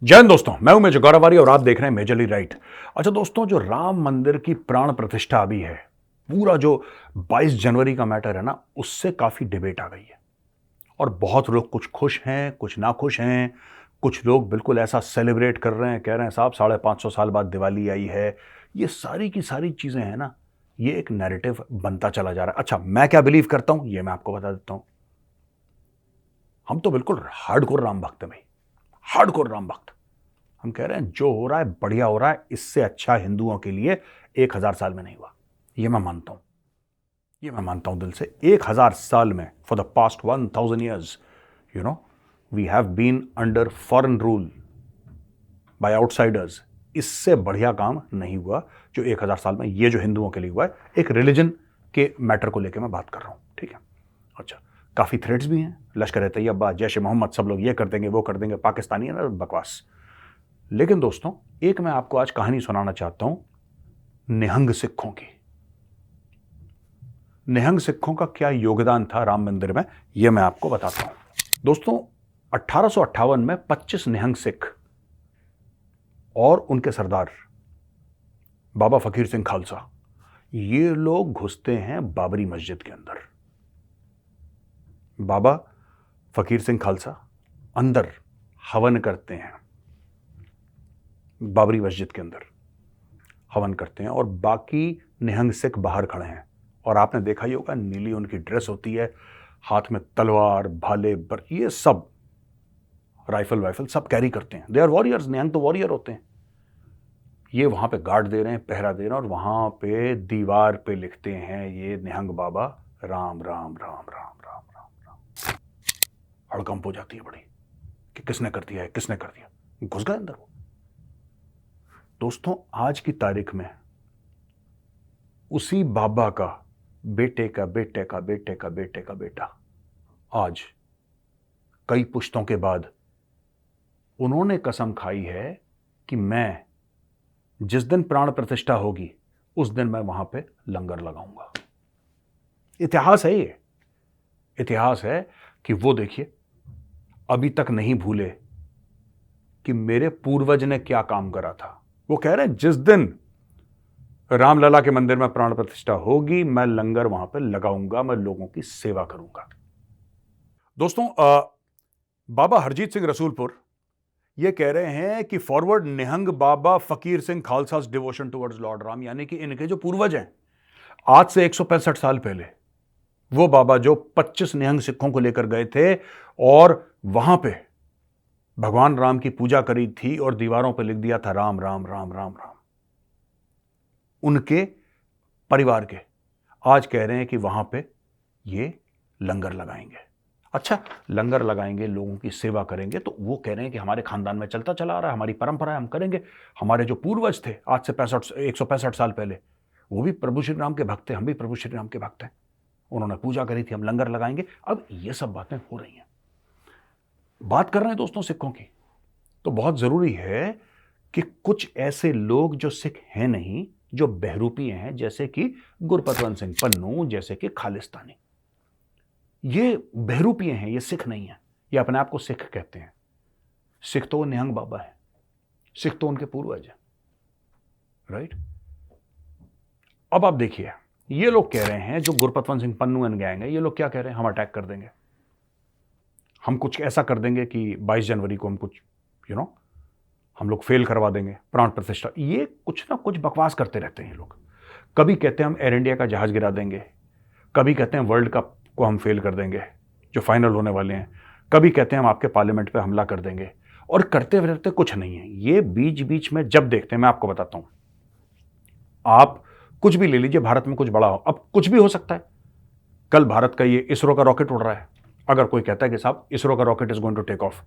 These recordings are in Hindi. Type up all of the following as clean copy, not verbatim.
जय हिंद दोस्तों, मैं हूं मेजर गौरवारी और आप देख रहे हैं मेजरली राइट। अच्छा दोस्तों, जो राम मंदिर की प्राण प्रतिष्ठा अभी है, पूरा जो 22 जनवरी का मैटर है ना, उससे काफी डिबेट आ गई है। और बहुत लोग कुछ खुश हैं, कुछ ना खुश हैं। कुछ लोग बिल्कुल ऐसा सेलिब्रेट कर रहे हैं, कह रहे हैं साहब 550 साल बाद दिवाली आई है। ये सारी की सारी चीजें हैं ना, ये एक नैरेटिव बनता चला जा रहा है। अच्छा, मैं क्या बिलीव करता हूं ये मैं आपको बता देता हूं। हम तो बिल्कुल हार्डकोर राम भक्त हैं भाई, हार्डकोर राम भक्त। हम कह रहे हैं जो हो रहा है बढ़िया हो रहा है, इससे अच्छा हिंदुओं के लिए 1000 साल में नहीं हुआ। ये मैं मानता हूं, ये मैं मानता हूं दिल से। 1000 साल में, for the past 1000 years, you know, we have been under foreign rule by outsiders. इससे बढ़िया काम नहीं हुआ जो 1000 साल में ये जो हिंदुओं के लिए हुआ है। एक रिलीजन के मैटर को लेकर मैं बात कर रहा हूं, ठीक है। अच्छा, काफी थ्रेड्स भी हैं, लश्कर ए तैयबा, जैश ए मोहम्मद, सब लोग ये कर देंगे वो कर देंगे, पाकिस्तानी है ना, बकवास। लेकिन दोस्तों, एक मैं आपको आज कहानी सुनाना चाहता हूं निहंग सिखों की। निहंग सिखों का क्या योगदान था राम मंदिर में, यह मैं आपको बताता हूं। दोस्तों, 1858 में 25 निहंग सिख और उनके सरदार बाबा फकीर सिंह खालसा, ये लोग घुसते हैं बाबरी मस्जिद के अंदर। बाबा फकीर सिंह खालसा अंदर हवन करते हैं, बाबरी मस्जिद के अंदर हवन करते हैं, और बाकी निहंग सिख बाहर खड़े हैं। और आपने देखा ही होगा, नीली उनकी ड्रेस होती है, हाथ में तलवार, भाले, ये सब राइफल वाइफल सब कैरी करते हैं। दे आर वॉरियर्स, निहंग तो वॉरियर होते हैं। ये वहां पे गार्ड दे रहे हैं, पहरा दे रहे हैं, और वहां पे दीवार पे लिखते हैं ये निहंग बाबा, राम राम राम राम राम राम राम। हड़कंप हो जाती है बड़ी कि किसने कर दिया है, किसने कर दिया। घुस गए अंदर वो। दोस्तों, आज की तारीख में उसी बाबा का बेटे का बेटे का बेटे का बेटे का बेटा, आज कई पुश्तों के बाद उन्होंने कसम खाई है कि मैं जिस दिन प्राण प्रतिष्ठा होगी उस दिन मैं वहां पे लंगर लगाऊंगा। इतिहास है ये, इतिहास है कि वो देखिए अभी तक नहीं भूले कि मेरे पूर्वज ने क्या काम करा था। वो कह रहे हैं जिस दिन रामलला के मंदिर में प्राण प्रतिष्ठा होगी मैं लंगर वहां पर लगाऊंगा, मैं लोगों की सेवा करूंगा। दोस्तों, बाबा हरजीत सिंह रसूलपुर ये कह रहे हैं कि फॉरवर्ड निहंग बाबा फकीर Singh Khalsa devotion towards Lord Ram, यानी कि इनके जो पूर्वज हैं आज से 165 साल पहले, वो बाबा जो 25 निहंग सिखों को लेकर गए थे और वहां पे भगवान राम की पूजा करी थी और दीवारों पे लिख दिया था राम राम राम राम राम, उनके परिवार के आज कह रहे हैं कि वहां पे ये लंगर लगाएंगे। अच्छा, लंगर लगाएंगे, लोगों की सेवा करेंगे, तो वो कह रहे हैं कि हमारे खानदान में चलता चला आ रहा है, हमारी परंपरा है, हम करेंगे। हमारे जो पूर्वज थे आज से 165 साल पहले, वो भी प्रभु श्री राम के भक्त थे, हम भी प्रभु श्री राम के भक्त हैं, उन्होंने पूजा करी थी, हम लंगर लगाएंगे। अब ये सब बातें हो रही हैं, बात कर रहे हैं दोस्तों सिखों की। तो बहुत जरूरी है कि कुछ ऐसे लोग जो सिख हैं नहीं, जो बहरूपीय हैं, जैसे कि गुरपतवंत सिंह पन्नू, जैसे कि खालिस्तानी, ये बहरूपीय हैं, ये सिख नहीं है। ये अपने आप को सिख कहते हैं। सिख तो वो निहंग बाबा है, सिख तो उनके पूर्वज है, राइट। अब आप देखिए, ये लोग कह रहे हैं, जो गुरपतवंत सिंह पन्नू एंड गैंग है, ये लोग क्या कह रहे हैं, हम अटैक कर देंगे, हम कुछ ऐसा कर देंगे कि 22 जनवरी को हम कुछ हम लोग फेल करवा देंगे प्राण प्रतिष्ठा। ये कुछ ना कुछ बकवास करते रहते हैं ये लोग। कभी कहते हैं हम एयर इंडिया का जहाज गिरा देंगे, कभी कहते हैं वर्ल्ड कप को हम फेल कर देंगे जो फाइनल होने वाले हैं, कभी कहते हैं हम आपके पार्लियामेंट पे हमला कर देंगे, और करते रहते कुछ नहीं है। ये बीच बीच में जब देखते हैं, मैं आपको बताता हूं, आप कुछ भी ले लीजिए, भारत में कुछ बड़ा हो, अब कुछ भी हो सकता है। कल भारत का ये इसरो का रॉकेट उड़ रहा है, अगर कोई कहता है कि साहब इसरो का rocket is going to take off,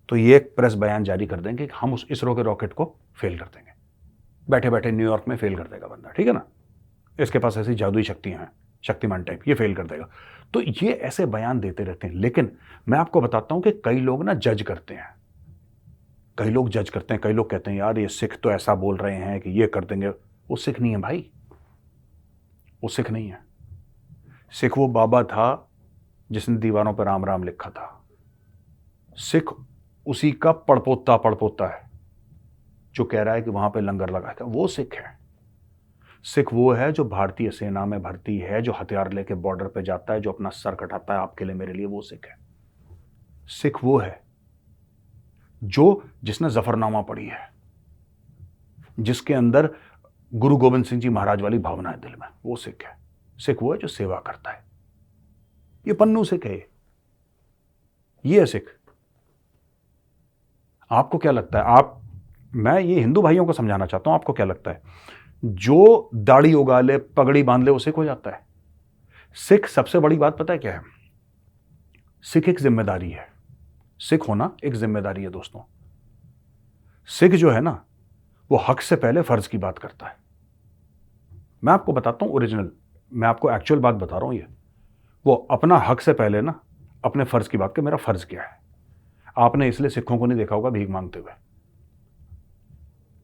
तो ये एक प्रेस बयान जारी कर देंगे कि हम उस इसरो के रॉकेट को फेल कर देंगे। बैठे बैठे न्यूयॉर्क में फेल कर देगा बंदा, ठीक है ना, इसके पास ऐसी जादुई शक्तियां हैं, शक्तिमान टाइप, ये फेल कर देगा। तो ये ऐसे बयान देते रहते हैं। लेकिन मैं आपको बताता हूं कि कई लोग ना जज करते हैं, कई लोग जज करते हैं, कई लोग कहते हैं यार ये सिख तो ऐसा बोल रहे हैं कि ये कर देंगे। वो सिख नहीं है भाई, वो सिख नहीं है। सिख वो बाबा था जिसने दीवारों पर राम राम लिखा था। सिख उसी का पड़पोता पड़पोता है जो कह रहा है कि वहां पे लंगर लगाएगा। वो सिख है। सिख वो है जो भारतीय सेना में भर्ती है, जो हथियार लेके बॉर्डर पे जाता है, जो अपना सर कटाता है आपके लिए मेरे लिए, वो सिख है। सिख वो है जिसने जफरनामा पढ़ी है, जिसके अंदर गुरु गोविंद सिंह जी महाराज वाली भावना है दिल में, वो सिख है। सिख वो है जो सेवा करता है। ये पन्नू सिख है, ये है सिख। आपको क्या लगता है? मैं ये हिंदू भाइयों को समझाना चाहता हूं, आपको क्या लगता है जो दाढ़ी उगा ले, पगड़ी बांध ले, वो सिख हो जाता है? सिख सबसे बड़ी बात पता है क्या है? सिख एक जिम्मेदारी है। सिख होना एक जिम्मेदारी है दोस्तों। सिख जो है ना, वो हक से पहले फर्ज की बात करता है। मैं आपको बताता हूं ओरिजिनल, मैं आपको एक्चुअल बात बता रहा हूं। ये वो अपना हक से पहले ना अपने फर्ज की बात कर, मेरा फर्ज क्या है। आपने इसलिए सिखों को नहीं देखा होगा भीख मांगते हुए।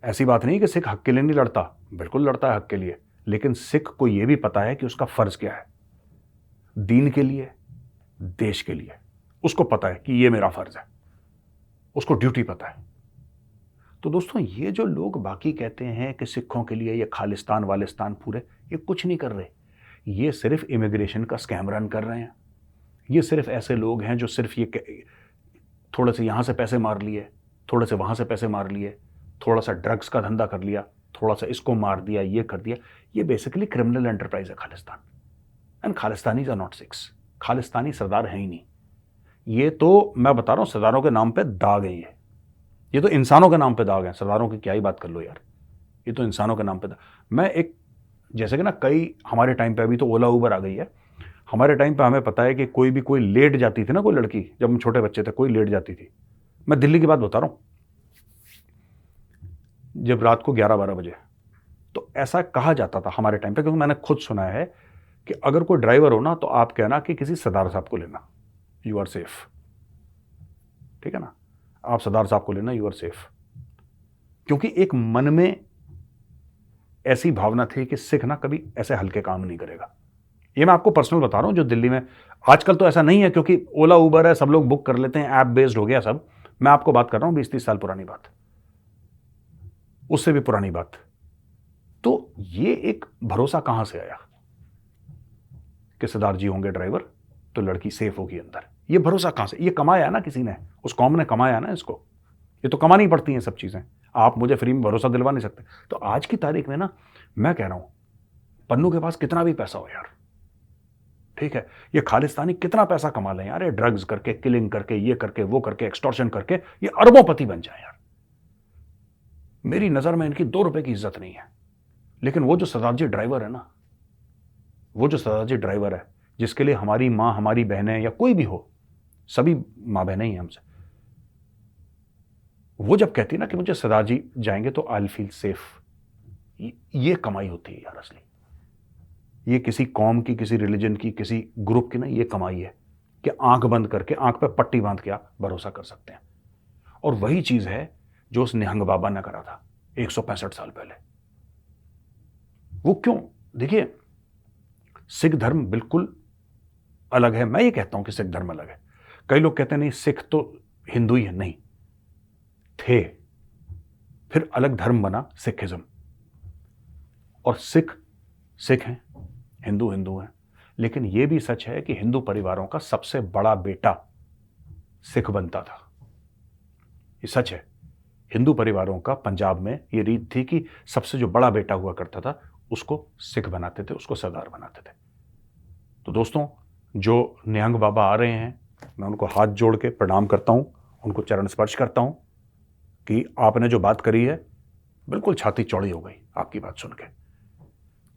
ऐसी बात नहीं कि सिख हक के लिए नहीं लड़ता, बिल्कुल लड़ता है हक के लिए, लेकिन सिख को यह भी पता है कि उसका फर्ज क्या है। दीन के लिए, देश के लिए उसको पता है कि यह मेरा फर्ज है, उसको ड्यूटी पता है। तो दोस्तों, ये जो लोग बाकी कहते हैं कि सिखों के लिए ये खालिस्तान वालिस्तान पूरे, ये कुछ नहीं कर रहे। ये सिर्फ इमिग्रेशन का स्कैम रन कर रहे हैं। ये सिर्फ ऐसे लोग हैं जो सिर्फ ये थोड़े से यहां से पैसे मार लिए, थोड़े से वहां से पैसे मार लिए, थोड़ा सा ड्रग्स का धंधा कर लिया, थोड़ा सा इसको मार दिया, ये कर दिया। ये बेसिकली क्रिमिनल एंटरप्राइज है Khalistan. And Khalistanis are not Sikhs. Khalistani सरदार है ही नहीं। ये तो मैं बता रहा हूं, सरदारों के नाम पे दाग है ये तो इंसानों के नाम पे दाग है। सरदारों की क्या ही बात कर लो यार, ये तो इंसानों के नाम पे दाग। मैं एक, जैसे कि ना, कई हमारे टाइम पे, अभी तो ओला उबर आ गई है, हमारे टाइम पे हमें पता है कि कोई लेट जाती थी ना, कोई लड़की, जब हम छोटे बच्चे थे, कोई लेट जाती थी। मैं दिल्ली की बात बता रहा हूं, जब रात को 11-12 बजे, तो ऐसा कहा जाता था हमारे टाइम पे, क्योंकि मैंने खुद सुना है कि अगर कोई ड्राइवर हो ना, तो आप कहना कि किसी सरदार साहब को लेना, यू आर सेफ। ठीक है ना, आप सरदार साहब को लेना, यू आर सेफ। क्योंकि एक मन में ऐसी भावना थी कि सिख ना कभी ऐसे हल्के काम नहीं करेगा। ये मैं आपको पर्सनल बता रहा हूं, जो दिल्ली में, आजकल तो ऐसा नहीं है क्योंकि ओला उबर है, सब लोग बुक कर लेते हैं, ऐप बेस्ड हो गया सब। मैं आपको बात कर रहा हूं 20-30 साल पुरानी बात, उससे भी पुरानी बात। तो ये एक भरोसा कहां से आया कि सरदार जी होंगे ड्राइवर तो लड़की सेफ होगी अंदर? ये भरोसा कहां से? ये कमाया ना किसी ने, उस कौम ने कमाया ना इसको। ये तो कमानी पड़ती हैं सब चीजें, आप मुझे फ्री में भरोसा दिलवा नहीं सकते। तो आज की तारीख में ना, मैं कह रहा हूं, पन्नू के पास कितना भी पैसा हो यार, ठीक है, ये खालिस्तानी कितना पैसा कमा लें यार, ये ड्रग्स करके, किलिंग करके, ये करके, वो करके, एक्सटॉर्शन करके, ये अरबोंपति बन जाए यार। मेरी नजर में इनकी 2 रुपए की इज्जत नहीं है। लेकिन वो जो सरदार जी ड्राइवर है ना, वो जो सरदार जी ड्राइवर है, जिसके लिए हमारी मां, हमारी बहनें, या कोई भी हो, सभी मां बहनें ही हैं हमसे, वो जब कहती है ना कि मुझे सरदार जी जाएंगे तो आई फील सेफ, ये कमाई होती है यार असली। ये किसी कौम की, किसी रिलीजन की, किसी ग्रुप की ना, ये कमाई है कि आंख बंद करके, आंख पे पट्टी बांध के आप भरोसा कर सकते हैं। और वही चीज है जो उस निहंग बाबा ने करा था 165 साल पहले। वो क्यों? देखिए, सिख धर्म बिल्कुल अलग है। मैं ये कहता हूं कि सिख धर्म अलग है। कई लोग कहते हैं नहीं, सिख तो हिंदू ही है। नहीं थे, फिर अलग धर्म बना सिखिज्म। और सिख सिख हैं, हिंदू हिंदू हैं। लेकिन यह भी सच है कि हिंदू परिवारों का सबसे बड़ा बेटा सिख बनता था। ये सच है। हिंदू परिवारों का पंजाब में ये रीत थी कि सबसे जो बड़ा बेटा हुआ करता था उसको सिख बनाते थे, उसको सरदार बनाते थे। तो दोस्तों, जो निहंग बाबा आ रहे हैं, मैं उनको हाथ जोड़ के प्रणाम करता हूं, उनको चरण स्पर्श करता हूं कि आपने जो बात करी है, बिल्कुल छाती चौड़ी हो गई आपकी बात सुन के।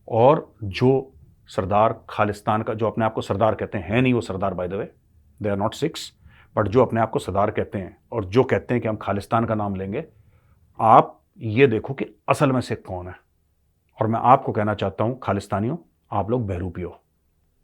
और जो सरदार खालिस्तान का, जो अपने आप को सरदार कहते हैं नहीं वो सरदार, by the way, they are not Sikhs, but जो अपने आप को सरदार कहते हैं और जो कहते हैं कि हम खालिस्तान का नाम लेंगे, आप ये देखो कि असल में सिख कौन है। और मैं आपको कहना चाहता हूं, खालिस्तानियों, आप लोग बहरूपी हो।